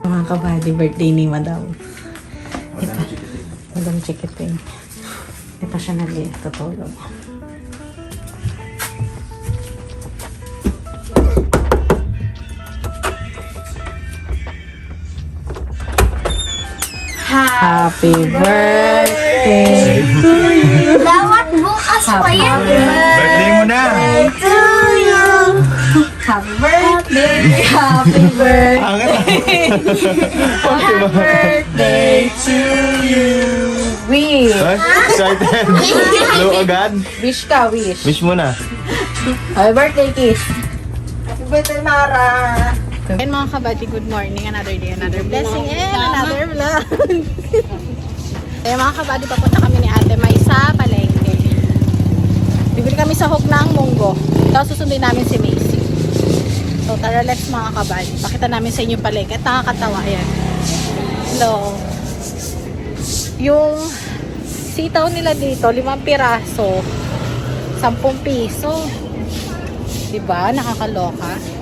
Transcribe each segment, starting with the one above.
Mga kabady, birthday ni Madam. Madam Chikiting. Hindi pa siya nag-tutulog. Happy birthday to you. Lawat bukas pa yan. Birthday mo na! To you. Happy birthday. Happy birthday. Happy birthday to you. Wish. Ay, excited! Hello agad? Wish ka, wish. Wish mo na. Happy birthday, Kiss. Happy birthday, Mara. And mga kabati, good morning. Another day, another blessing, and another vlog. Kaya mga kabati, papunta kami ni Ate May sa palengke. Bibili kami sa hook ng munggo. Tapos susundin namin si Macy. So tara, let's mga kabati. Pakita namin sa inyo yung palengke. At nakakatawa, yan. Hello. Yung sitaw nila dito, 5 piraso. 10 piso. Diba? Nakakaloka. 10.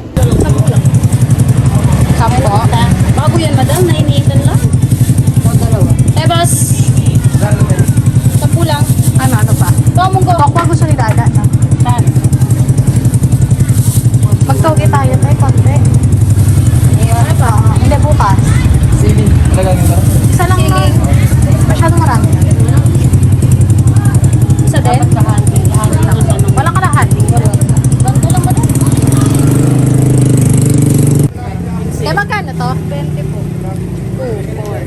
Bago yan, madam. Nainitan lang. O, dalawa. Tebas. 10 lang. Ano pa? Munggo. Tokwa gusto ni Dada. No? Saan? Magtogi tayo tayo konti. Ano ba? Hindi bukas. Sili. Talagang ito? Isa lang na. Masyadong marami na. Isa din? Walang kalahati. Ganito lang, madam. Eh, magkano to? 20 po. 2, 4,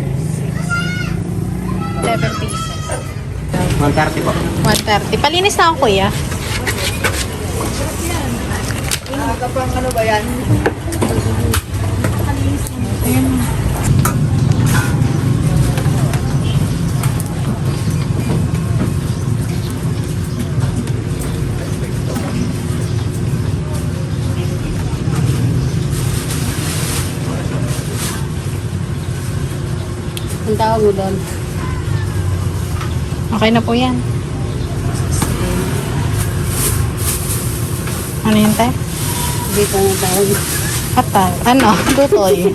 6, 7 pieces. 130 po. 130. Palinis na ako, kuya. Ano ba yan? Ang tawag mo doon? Okay na po yan. Ano yun, te? Dito na tawag. Kata. Ano? Tutoy.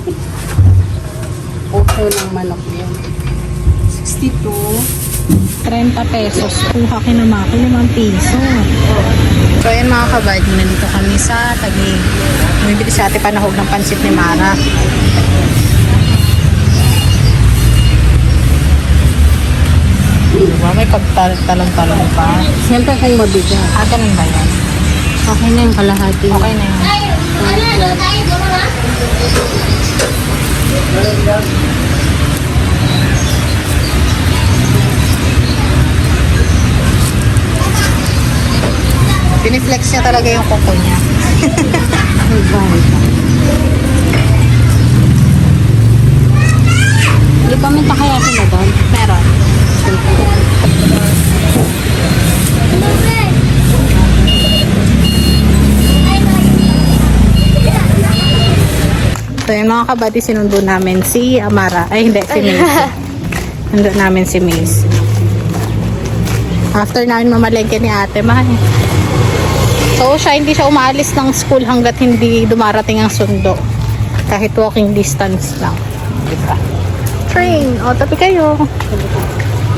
Puso ng manok yan. 62. 30 pesos. Kuha kinamaki 5 piso. So, ayan mga kabad, nandito kami sa Taguig. Bumibili si ate panahog ng pansit ni Mara. Diba? May pagtalong-talong pa. Siyempre kung mabigat. Ah, ganun ba yan? Okay na yung kalahati. Okay na yun. Piniflex niya talaga yung kuko niya. Hindi pa may takaya sila doon. Meron. So yun mga kabati, sinundo namin si Amara. Ay hindi, si Macy. Sinundo namin si Macy. After namin mamalengke ni ate, so siya, hindi siya umaalis ng school hanggat hindi dumarating ang sundo. Kahit walking distance lang. Diba? Train. O, tabi kayo.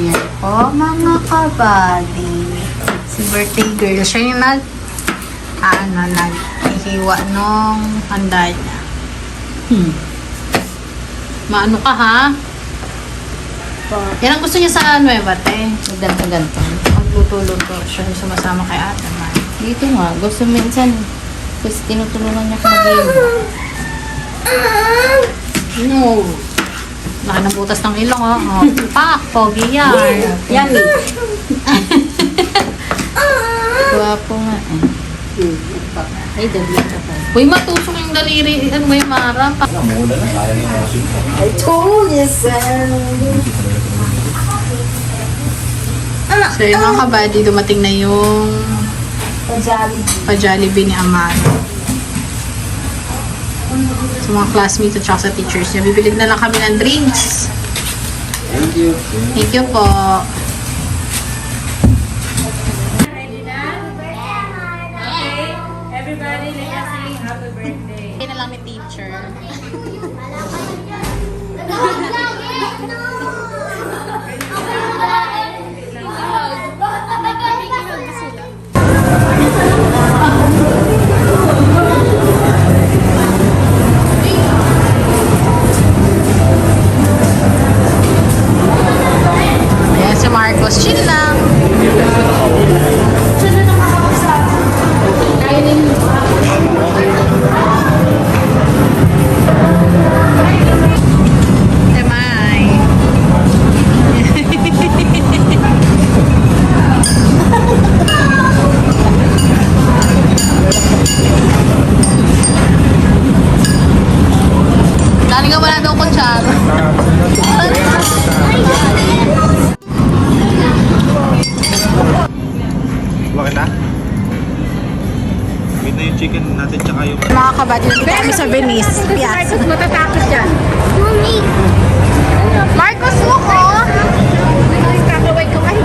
Yan po mga kabady. Si birthday girl. Siya yung naghihiwa nung handa niya. Maano ka ha? Yan ang gusto niya sa Nueva, te. Ganto-ganto. Magluto-luto siya sumasama kay ate. Dito nga, gusto minsan. Kasi tinutulungan niya kung mag-iiba. No. Laki ng butas ng ilong, oh. Pak, pogi yan. Yan. Guwapo nga eh. Ay, dali ka pa. Uy, matusok yung daliri. Ano ba yung Mara? I told you so. So yung mga kabady, dumating na yung pa-Jollibee ni Amaro. Sa mga classmates at saka sa teachers niya. Bibili na lang kami ng drinks. Thank you. Thank you po. Everybody, teacher. Ayan si Marcos, chill lang. Temay. Dali ka wala daw kutsara. Bakit na? Wait na yung chicken natin tsaka yung... Mga kabady, nandito kami sa Venice. Piazza. Matatakot yan. Marcos, look oh! Kakaway ko kayo.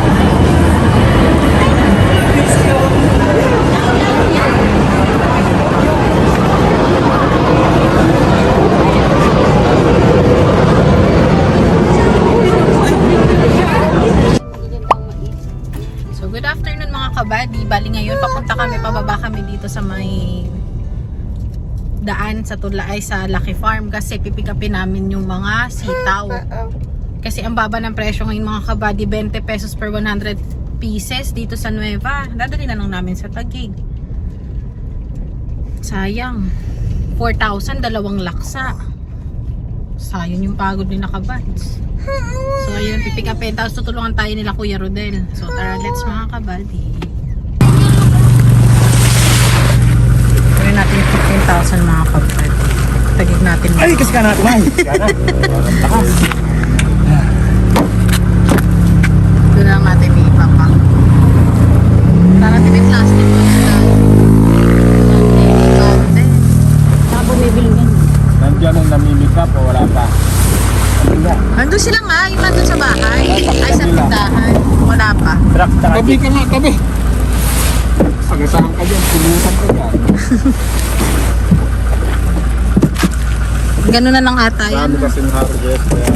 So, good afternoon mga kabady. Bali ngayon, papunta kami, pababa kami dito sa may daan sa Tulay sa Lucky Farm kasi pipikapin namin yung mga sitaw. Kasi ang baba ng presyo ngayon mga kabady, 20 pesos per 100 pieces dito sa Nueva. Dadali na lang namin sa Taguig. Sayang. 4,000, dalawang laksa. Sayang yung pagod ni nakabads. So ayun, pipikapin. Tapos tutulungan tayo nila Kuya Rodel. So tara, let's mga kabady. Gawin natin yung 15,000 mga kabady. Tagig natin. Ay, kasi ka natin! Ay! Lakas! Doon lang natin ipapak. Tara natin may plastic. Saka bumibili yan. Nandiyan ang namimikap o wala pa? Nandun sila nga, yung nandun sa bahay. Ay, sa tindahan. Wala pa. Truck tsaka Tabi ka nga, tabi. Pagasahan ka dyan, pulutan ka dyan. Ganun na lang ata yan. Dami kasing harvest kaya...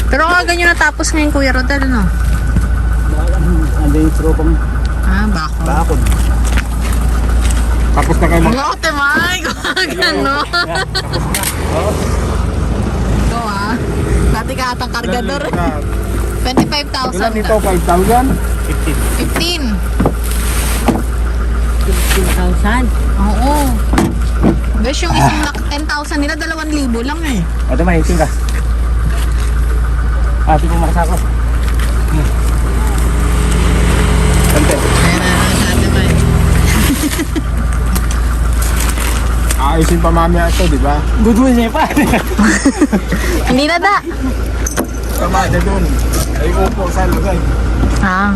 Pero nga ganyan natapos ngayon Kuya Rodel, no? Ando yung tropang Ah, bako. bakod. Tapos na kayo Hello, Temay! Gano? Ito ah. Dati ka atang kargador. 25,000 Ilan ito? na. 5,000? 15. 15,000. Oo. Besh, yung isang 10,000 nila, 2,000 lang eh. Ito mahiting ka. Ate po makasako. Ante. Ayan na, Temay. Ayusin pa mamaya ito, di ba? Gudul niya pa. Hindi na da. Tama na dun. Ay upo sa lugay. Ah,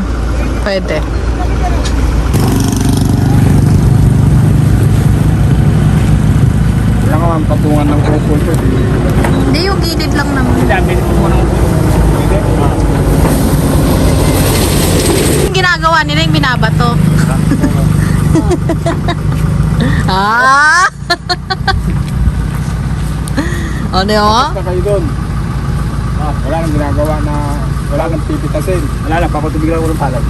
pwede. Wala ka mang patungan ng upo ito. Hindi, yung gilid lang naman. Dami po ng Yung ginagawa nila yung binabato. Ah! Ano yun? Basta kayo dun. Wala nang ginagawa na, wala nang pipitasin. Wala lang, pakutubig lang ko ng palad.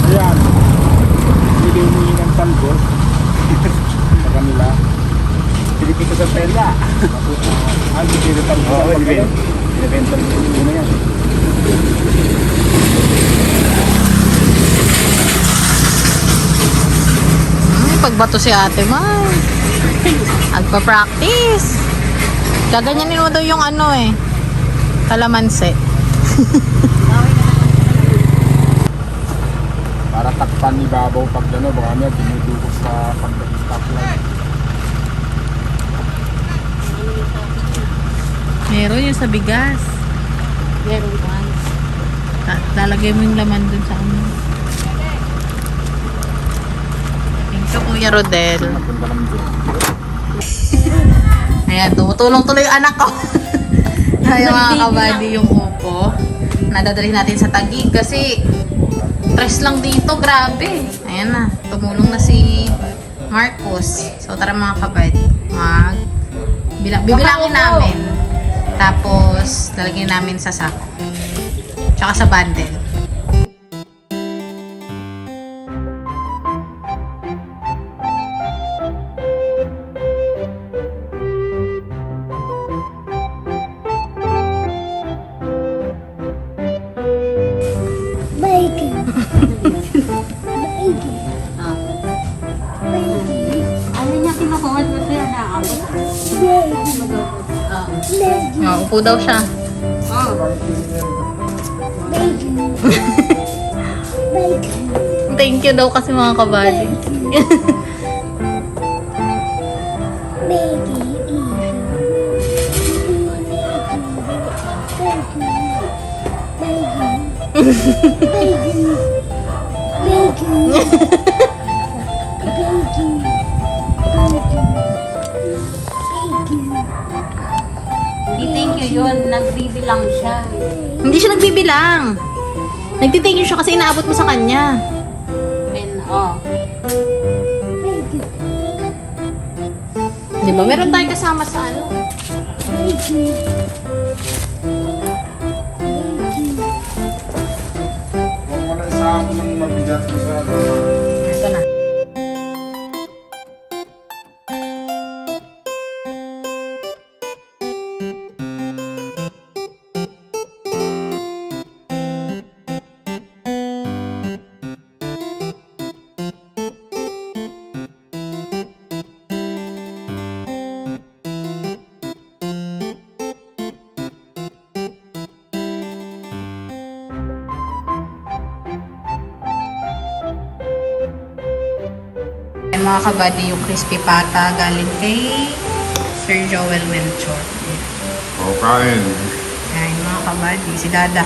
Ayan. Hindi humingi ng talbos. Sa kanila. Pilipito sa pela. Ay, hindi rin talbos. Oo, binibenta mo na yan. Pagbato si ate, man. Agpa-practice. Gaganyanin mo daw yung ano eh. Kalamansi. Para takpan ni Babaw pag ano, baka niya dinudukos sa pag-stop line. Meron yung sa bigas. Meron one. Lalagay mo yung laman dun sa ano. Thank you, Kuya Rodel. Napunta naman doon. Ayan, tumutulong tuloy yung anak ko. Ay, mga kabady yung upo. Nadadali natin sa Taguig kasi stress lang dito, grabe. Ayan na, tumulong na si Marcos. So tara mga kabad, bibilangin namin. Tapos lalagyan namin sa sako. Tsaka sa bundle. Ano niya kinukuha mo siya na ako? Upo daw siya. Thank you daw kasi mga kabady. Hindi thank you yun. Nagbibilang siya. Hindi siya nagbibilang. Nagtithank you siya kasi inaabot mo sa kanya. And, Di ba? Meron tayong kasama sa ano? Huwag mo na isama ng mabigat ko sa... Ito na. Ayan, mga kabady, yung crispy pata galing kay Sir Joel Melchor. O, kain. Ayan, mga kabady, si Dada.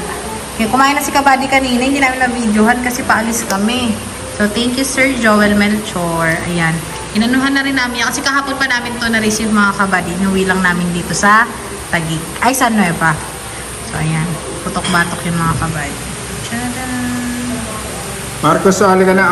Kaya kumain na si kabady kanina, hindi namin na-videohan kasi paalis kami. So, thank you Sir Joel Melchor. Ayan, inanuhan na rin namin yan kasi kahapon pa namin to na-receive mga kabady. Inuwi lang namin dito sa Taguig. Ay, sa Nueva. So, ayan, putok-batok yung mga kabady. Tchadan! Marcos, sali ka na